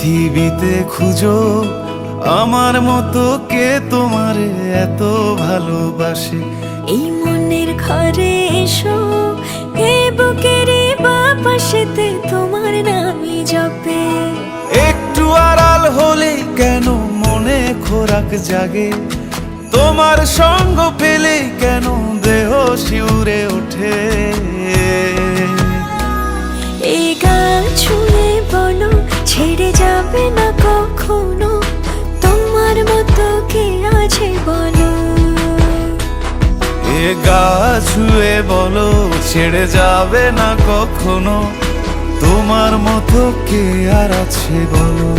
পৃথিবীতে খুঁজো আমার মতো কে তোমারে এত ভালোবাসে। এই মনের ঘরে এসো, এ বুকের বাপাশেতে তোমার নামই জপে। একটু আড়াল হলেই কেন মনে খোরাক জাগে, তোমার সঙ্গ পেলেই কেন দেহ শিউরে ওঠে। এই গাল ছুঁয়ে বলো ছেড়ে যাবে না কখনো, তোমার মতো কে আছে বলো। এ গা ছুঁয়ে বলো ছেড়ে যাবে না কখনো, তোমার মতো কে আর আছে বলো।